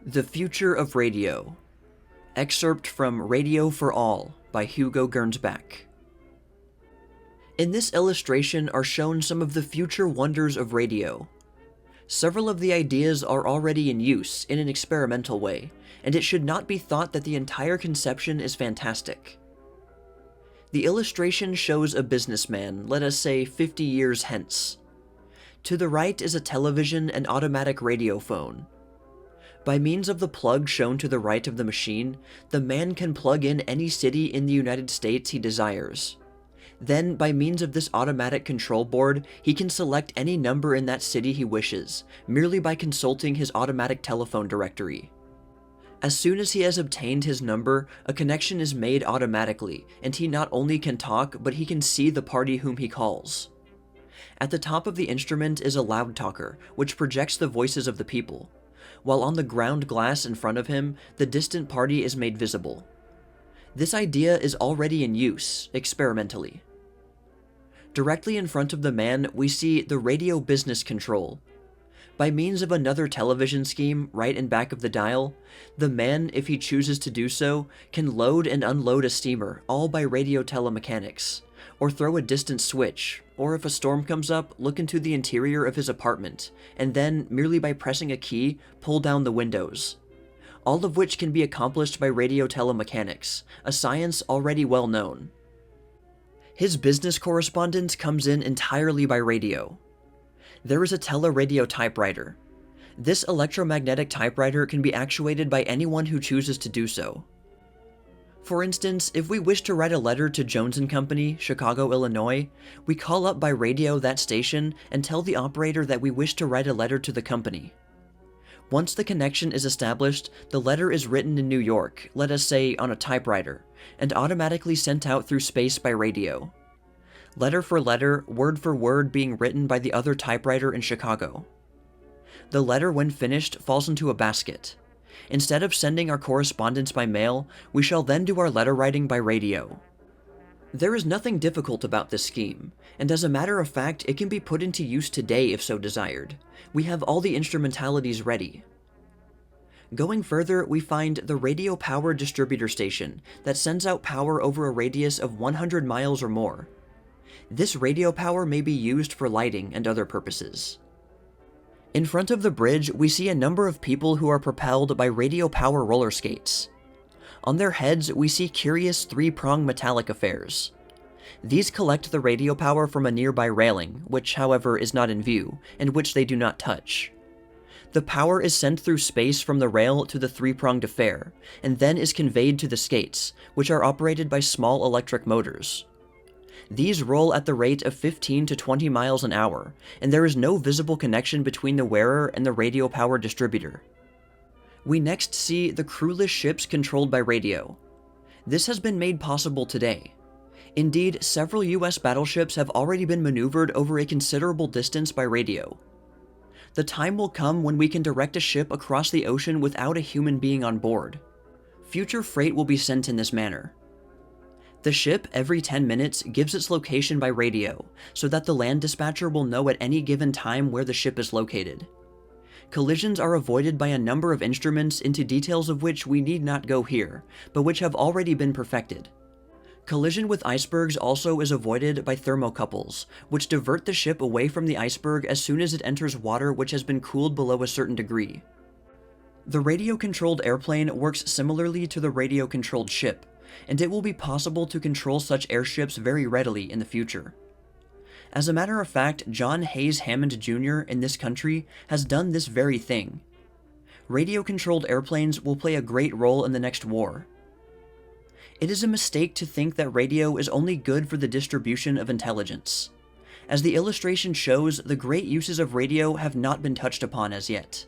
The Future of Radio. Excerpt from Radio for All by Hugo Gernsback. In this illustration are shown some of the future wonders of radio. Several of the ideas are already in use in an experimental way, and it should not be thought that the entire conception is fantastic. The illustration shows a businessman, let us say 50 years hence. To the right is a television and automatic radiophone. By means of the plug shown to the right of the machine, the man can plug in any city in the United States he desires. Then, by means of this automatic control board, he can select any number in that city he wishes, merely by consulting his automatic telephone directory. As soon as he has obtained his number, a connection is made automatically, and he not only can talk, but he can see the party whom he calls. At the top of the instrument is a loud talker, which projects the voices of the people, while on the ground glass in front of him, the distant party is made visible. This idea is already in use, experimentally. Directly in front of the man, we see the radio business control. By means of another television scheme right in back of the dial, the man, if he chooses to do so, can load and unload a steamer, all by radio telemechanics, or throw a distant switch, or if a storm comes up, look into the interior of his apartment, and then, merely by pressing a key, pull down the windows. All of which can be accomplished by radio telemechanics, a science already well known. His business correspondence comes in entirely by radio. There is a teleradio typewriter. This electromagnetic typewriter can be actuated by anyone who chooses to do so. For instance, if we wish to write a letter to Jones & Company, Chicago, Illinois, we call up by radio that station and tell the operator that we wish to write a letter to the company. Once the connection is established, the letter is written in New York, let us say on a typewriter, and automatically sent out through space by radio. Letter for letter, word for word being written by the other typewriter in Chicago. The letter, when finished, falls into a basket. Instead of sending our correspondence by mail, we shall then do our letter writing by radio. There is nothing difficult about this scheme, and as a matter of fact, it can be put into use today if so desired. We have all the instrumentalities ready. Going further, we find the radio power distributor station that sends out power over a radius of 100 miles or more. This radio power may be used for lighting and other purposes. In front of the bridge, we see a number of people who are propelled by radio power roller skates. On their heads, we see curious three-pronged metallic affairs. These collect the radio power from a nearby railing, which, however, is not in view, and which they do not touch. The power is sent through space from the rail to the three-pronged affair, and then is conveyed to the skates, which are operated by small electric motors. These roll at the rate of 15 to 20 miles an hour, and there is no visible connection between the wearer and the radio power distributor. We next see the crewless ships controlled by radio. This has been made possible today. Indeed, several US battleships have already been maneuvered over a considerable distance by radio. The time will come when we can direct a ship across the ocean without a human being on board. Future freight will be sent in this manner. The ship, every 10 minutes, gives its location by radio, so that the land dispatcher will know at any given time where the ship is located. Collisions are avoided by a number of instruments into details of which we need not go here, but which have already been perfected. Collision with icebergs also is avoided by thermocouples, which divert the ship away from the iceberg as soon as it enters water which has been cooled below a certain degree. The radio-controlled airplane works similarly to the radio-controlled ship, and it will be possible to control such airships very readily in the future. As a matter of fact, John Hayes Hammond Jr. in this country has done this very thing. Radio-controlled airplanes will play a great role in the next war. It is a mistake to think that radio is only good for the distribution of intelligence. As the illustration shows, the great uses of radio have not been touched upon as yet.